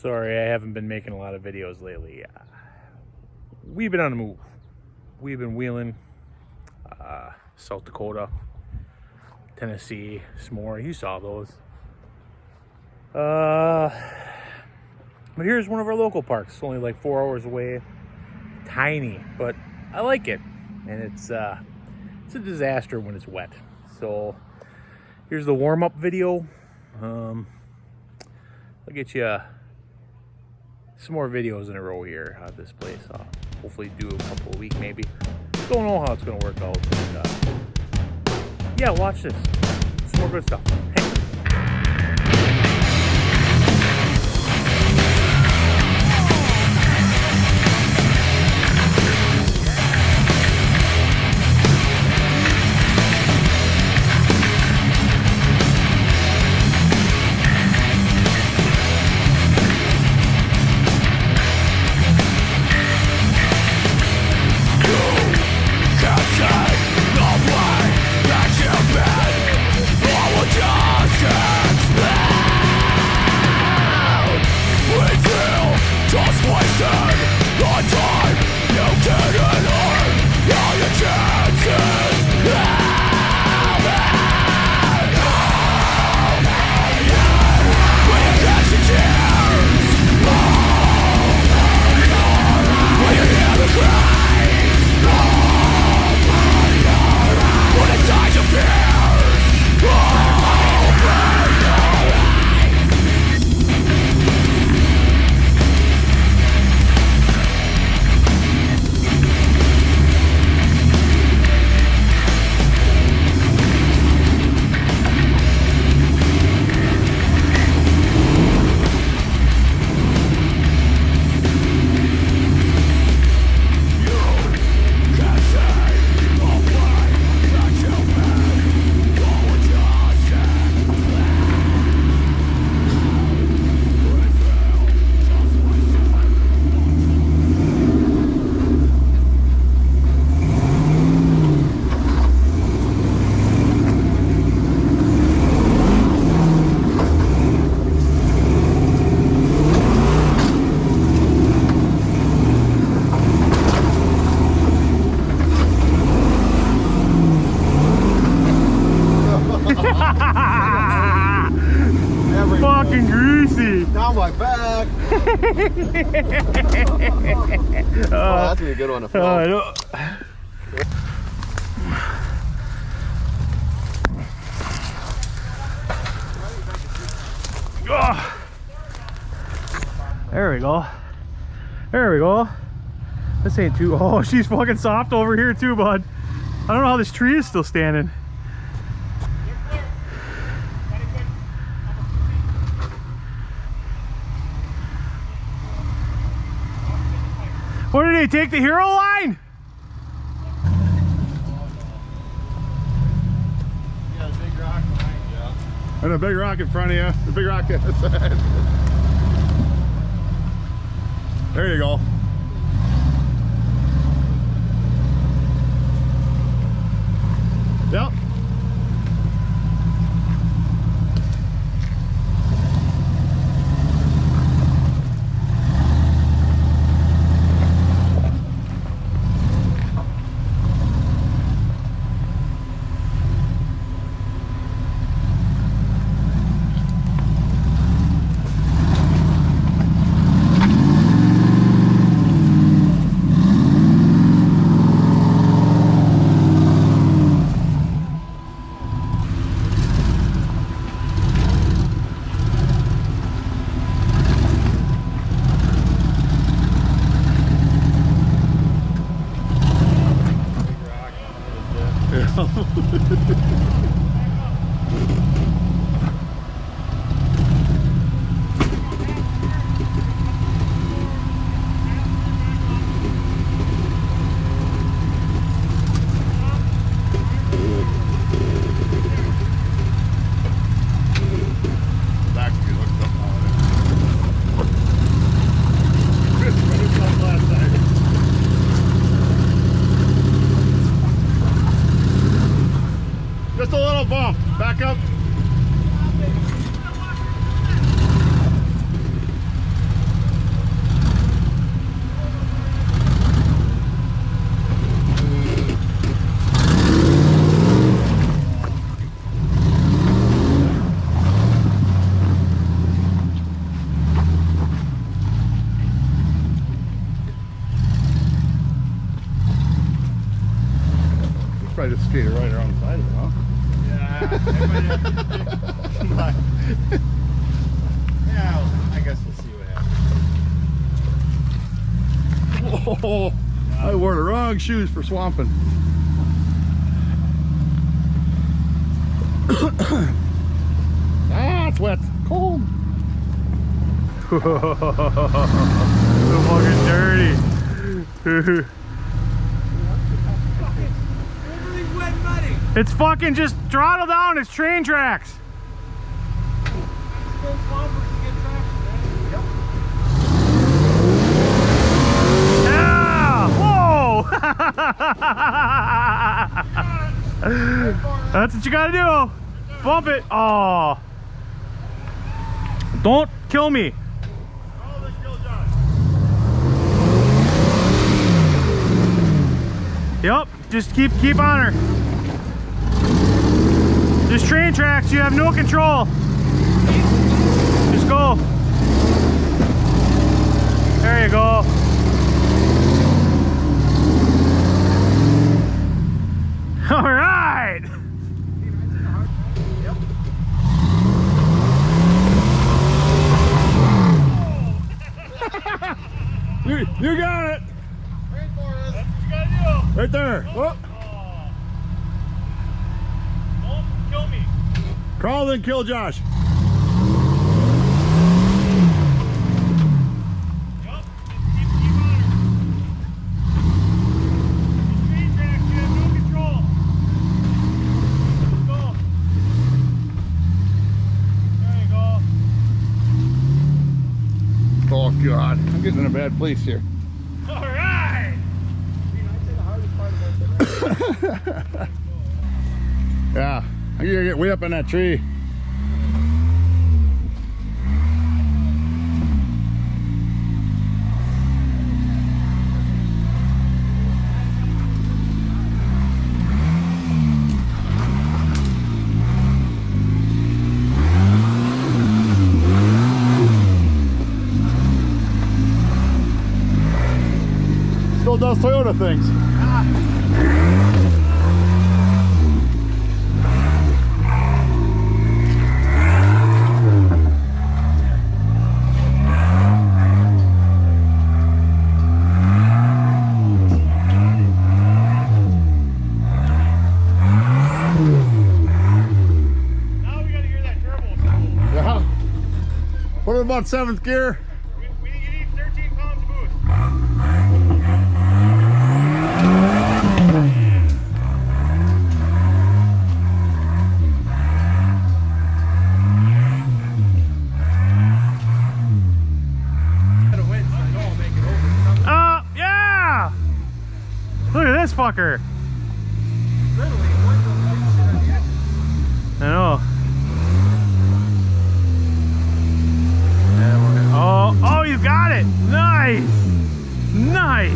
Sorry, I haven't been making a lot of videos lately. We've been on the move. We've been wheeling South Dakota, Tennessee, S'more. You saw those. But here's one of our local parks. It's only like 4 hours away. Tiny, but I like it. And it's a disaster when it's wet. So here's the warm-up video. I'll get you some more videos in a row here at this place. I'll hopefully do a couple a week maybe. Don't know how it's gonna work out, but yeah, watch this. Some more good stuff. Fucking greasy. Down my back. Oh, that's gonna be a good one to film. I know. Oh. There we go. There we go. This ain't too. Oh, she's fucking soft over here too, bud. I don't know how this tree is still standing. What did they take, the hero line? Yeah, the big rock behind you. And a big rock in front of you. The big rock on the side. There you go. Yep. Back up. side of it, huh? Yeah, I might have to but, yeah, I guess we'll see what happens. Oh, I wore the wrong shoes for swamping. Ah, it's wet. Cold. So fucking dirty. It's fucking just throttle down, it's train tracks. Yeah! Whoa! That's what you gotta do. Bump it. Oh. Don't kill me. Yep, just keep on her. Just train tracks, you have no control. Just go. There you go. All right. You got it. Rainforest. That's what you gotta do. Right there. Oh. Don't kill me. Crawl then kill Josh. Yup, keep on her. These train tracks, you have no control. Let's go. There you go. Oh God, I'm getting in a bad place here. All right. Yeah, I gotta get way up in that tree. Still does Toyota things. Now we gotta hear that turbo. Yeah. What about 7th gear? You need 13 pounds of boost. Yeah! Look at this fucker. I know. Oh, you got it! Nice! Nice!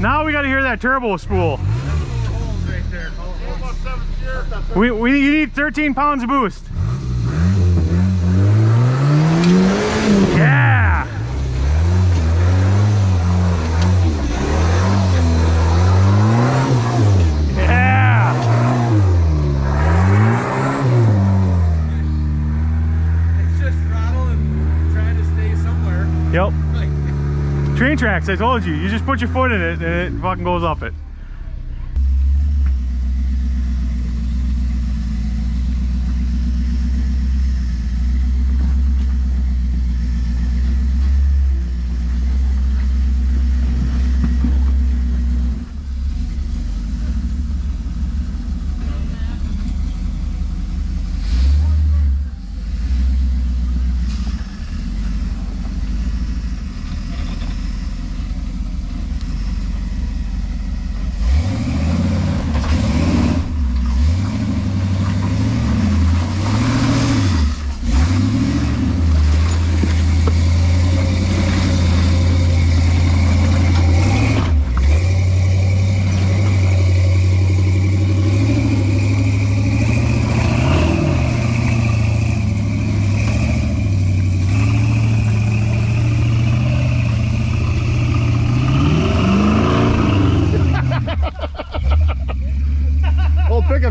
Now we gotta hear that turbo spool. You need 13 pounds of boost. Yeah! Yeah! It's just throttle and trying to stay somewhere. Yep. Train tracks, I told you. You just put your foot in it and it fucking goes up it.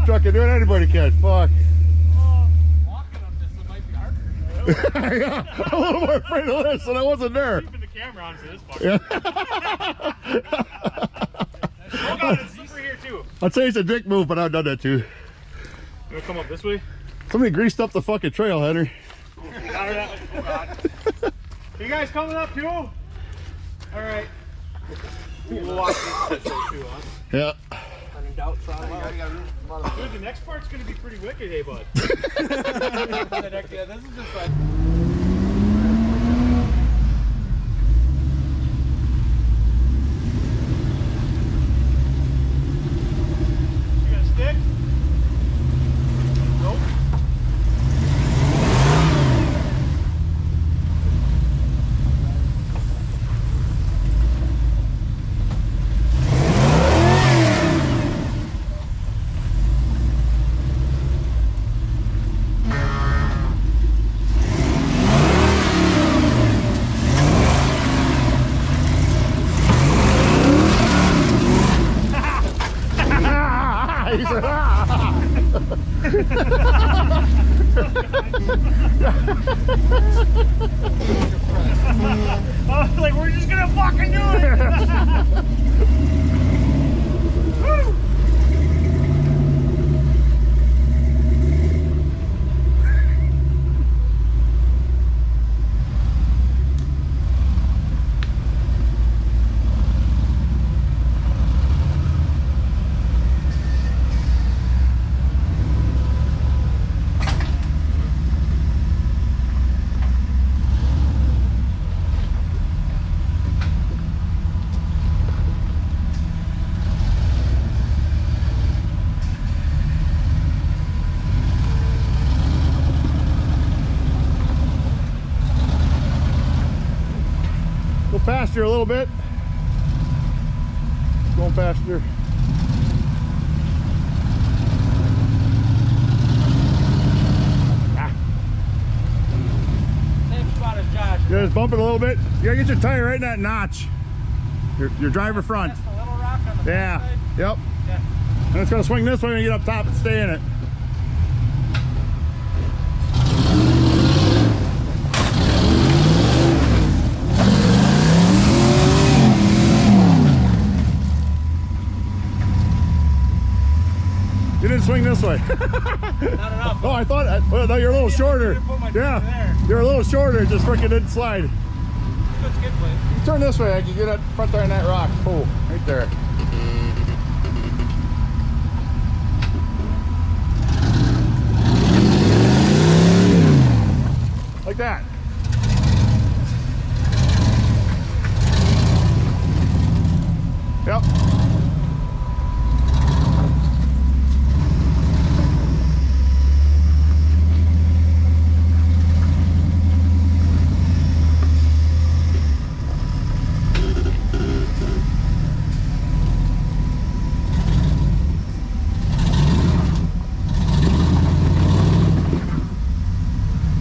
dump truck can do it. Anybody can. Fuck. Walking up this one might be harder. Yeah, I'm a little more afraid of this, and I wasn't there. Keeping the camera on for this part. Yeah. Oh god, it's deeper here too. I'd say it's a dick move, but I've done that too. You wanna come up this way? Somebody greased up the fucking trail, Henry. Oh god. You guys coming up too? Alright. We'll walk this way too, huh? Yeah. Dude, the next part's gonna be pretty wicked, hey bud. Yeah, this is just like. You got a stick? Nope. He said, ah. Like we're just gonna fucking do it! Woo! Go pasture a little bit. Going pasture. Same spot as Josh. You just bump it a little bit. You gotta get your tire right in that notch. Your driver front. That's the little rock on the Yeah. backside. Yep. Yeah. And it's gonna swing this way when you get up top and stay in it. You didn't swing this way. Not enough. Oh, I thought. Well, no, you're a little shorter. Put my finger Yeah, there. you're a little shorter. Just freaking didn't slide. Good skid plate. You turn this way. I can get that front tire in that rock. Oh, right there. Like that. Yep.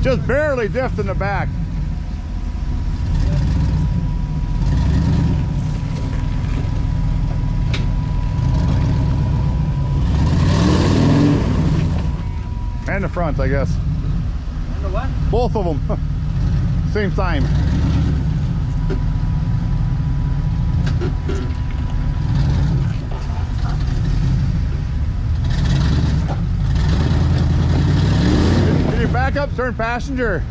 Just barely diffed in the back. And the front, I guess. And the what? Both of them. Same time. Can you back up, turn passenger?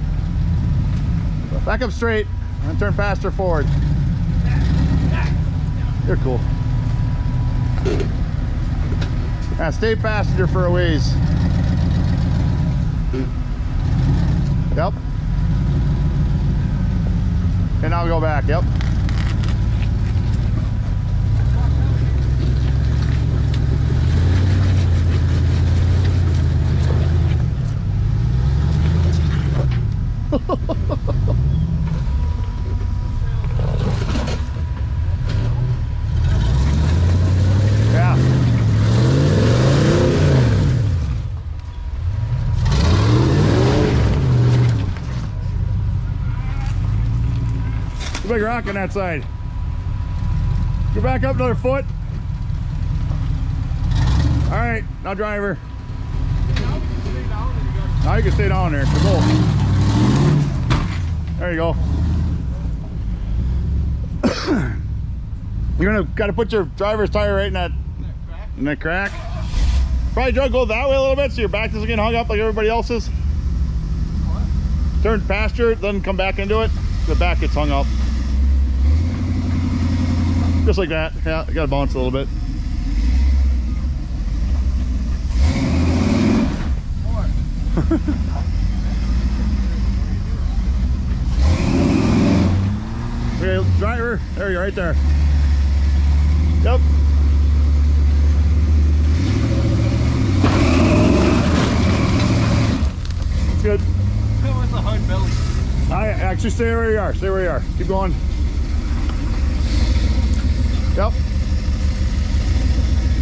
Back up straight and turn passenger forward. You're cool. Yeah, stay passenger for a ways. Yep. And now go back, yep. Yeah. Big rock on that side. Go back up another foot. All right. right, now driver. Now you can stay down there. So go. There you go. You're gonna gotta put your driver's tire right in that crack. Probably go that way a little bit so your back doesn't get hung up like everybody else's. Turn passenger, then come back into it. The back gets hung up. Just like that. Yeah, you gotta bounce a little bit. Okay, driver, there you are, right there. Yep. That's good. What's the hard belly? I actually stay where you are. Stay where you are. Keep going. Yep.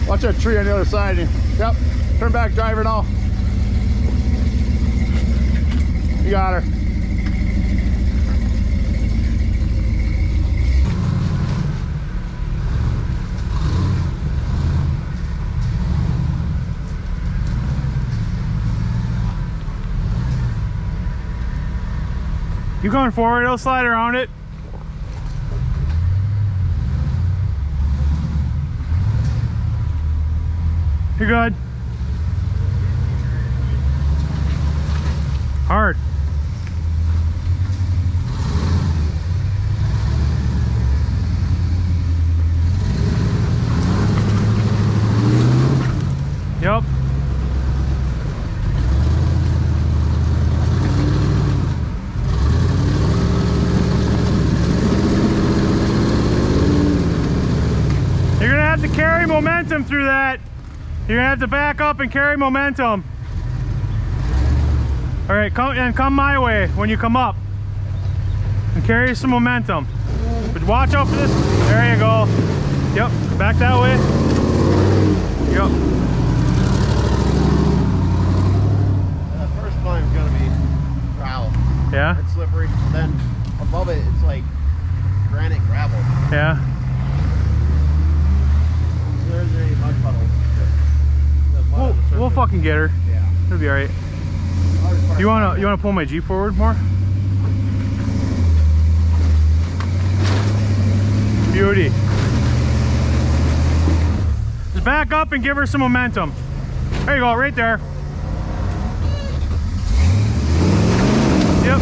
Watch that tree on the other side. Yep. Turn back, driver now. You got her. You going forward, it'll slide around it. You're good. Hard. Yep. You're gonna have to carry momentum through that. You're gonna have to back up and carry momentum. All right, come my way when you come up. And carry some momentum. But watch out for this. There you go. Yep, back that way. Yep. The first climb's gonna be gravel. Yeah? It's slippery. Then above it, it's like granite gravel. Yeah. There isn't any mud puddles. The mud on the surface. We'll fucking get her. Yeah. It'll be all right. You wanna pull my Jeep forward more? Beauty. Just back up and give her some momentum. There you go, right there. Yep.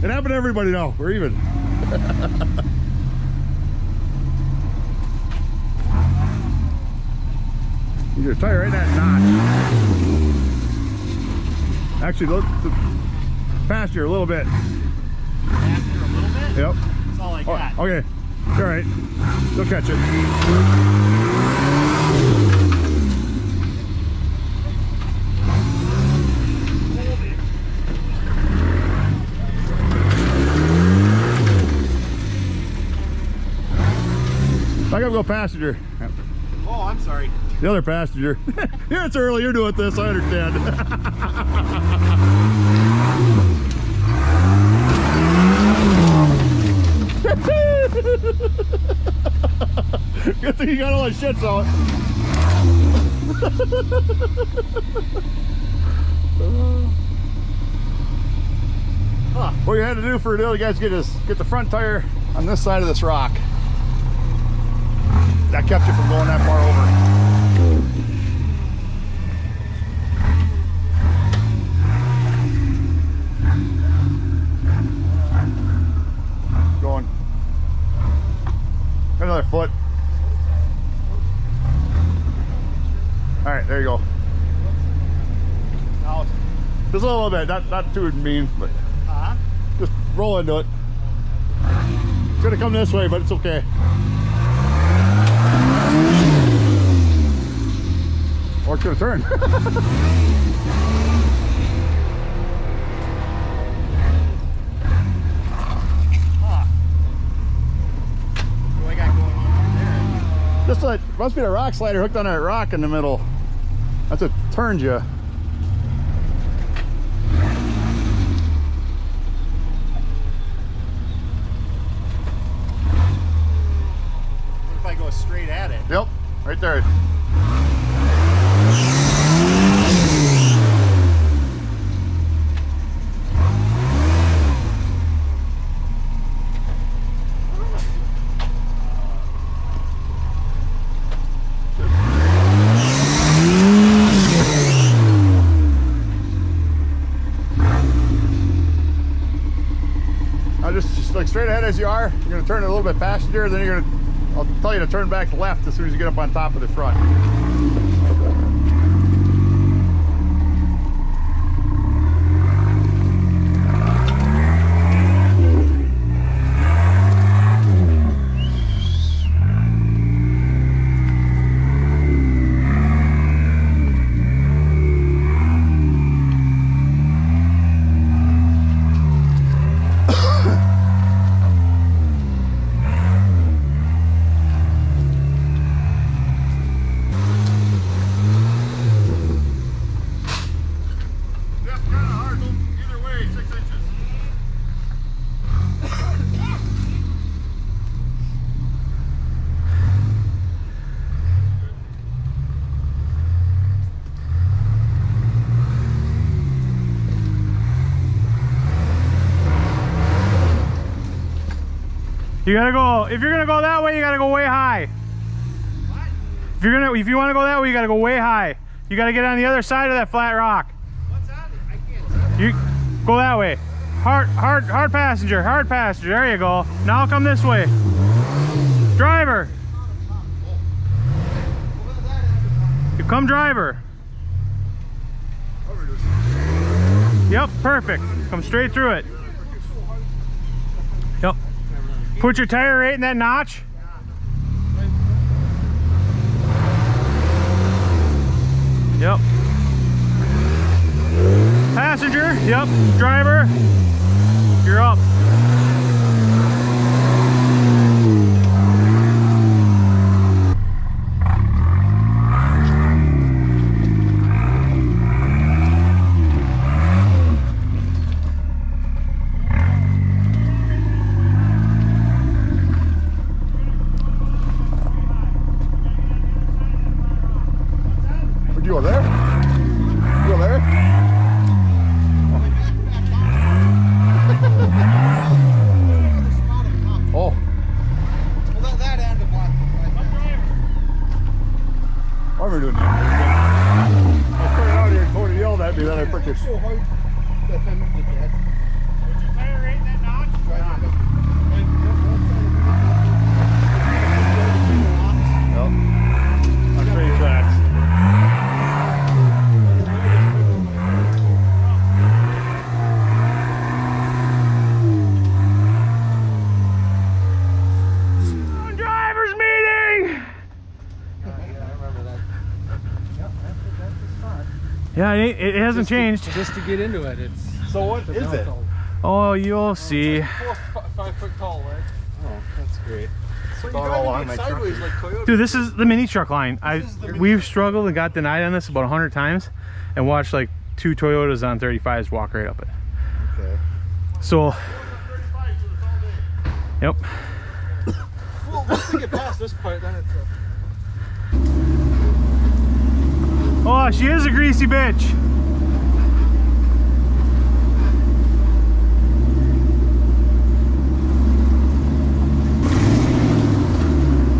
It happened to everybody now. We're even. You get a tire right in that notch. Actually, look faster a little bit. Faster a little bit? Yep. That's all I got. Oh, okay. All right. You'll catch it. I gotta go passenger. Oh, I'm sorry. The other passenger. Yeah, it's early. You're doing this. I understand. Good thing you got all that shit out. What you had to do for the other guys get the front tire on this side of this rock. That kept you from going that far over. Going. Another foot. All right, there you go. Now, Just a little bit, not too mean, but just roll into it. It's gonna come this way, but it's okay. Or it's gonna turn. what do I got going on there? Just like, must be a rock slider hooked on that rock in the middle. That's what turns you. If I go straight at it. Yep, right there. Now just like straight ahead as you are, you're gonna turn it a little bit passenger, then you're gonna, I'll tell you to turn back left as soon as you get up on top of the front. You gotta go, if you're gonna go that way, you gotta go way high. What? If you wanna go that way, you gotta go way high. You gotta get on the other side of that flat rock. What's on it? I can't see. You go that way. Hard passenger, hard passenger. There you go. Now come this way. Driver. You come driver. Yep, perfect. Come straight through it. Yep. Put your tire right in that notch. Yep. Passenger, yep. Driver, you're up. Would you go there? You go there? Oh. Well, that end of block. Why am I doing that? I was turning out here and Tony yelled at me, then I freaking... So hard that time you did that. Put your tire right in that notch. Yep. On train tracks. Drivers meeting. Yeah, I remember that. Yep, that's the spot. Yeah, it hasn't changed. Just to get into it, it's So what is it? Oh, you'll see. 5 foot tall, right? Oh, that's great. So you About drive all it on my sideways like Toyota. Dude, this is the mini truck line. We've struggled and got denied on this about 100 times and watched like 2 Toyotas on 35s walk right up it. Okay. So, yep. Well, once we get past this part, then it's Oh, she is a greasy bitch.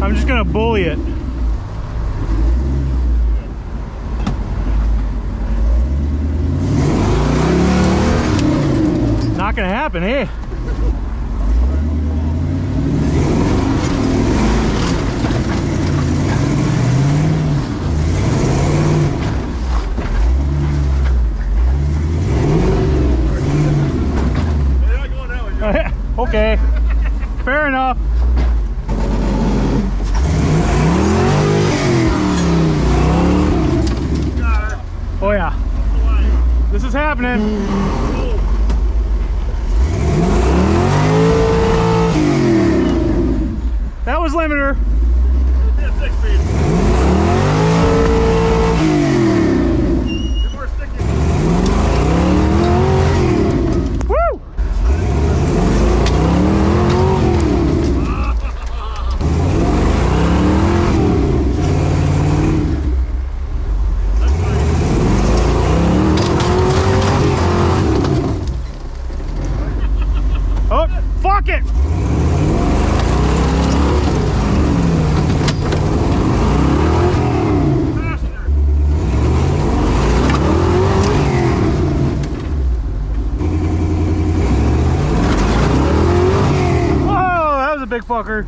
I'm just gonna bully it. Not gonna happen, eh? Okay, fair enough. Oh yeah, this is happening. That was limiter. fucker.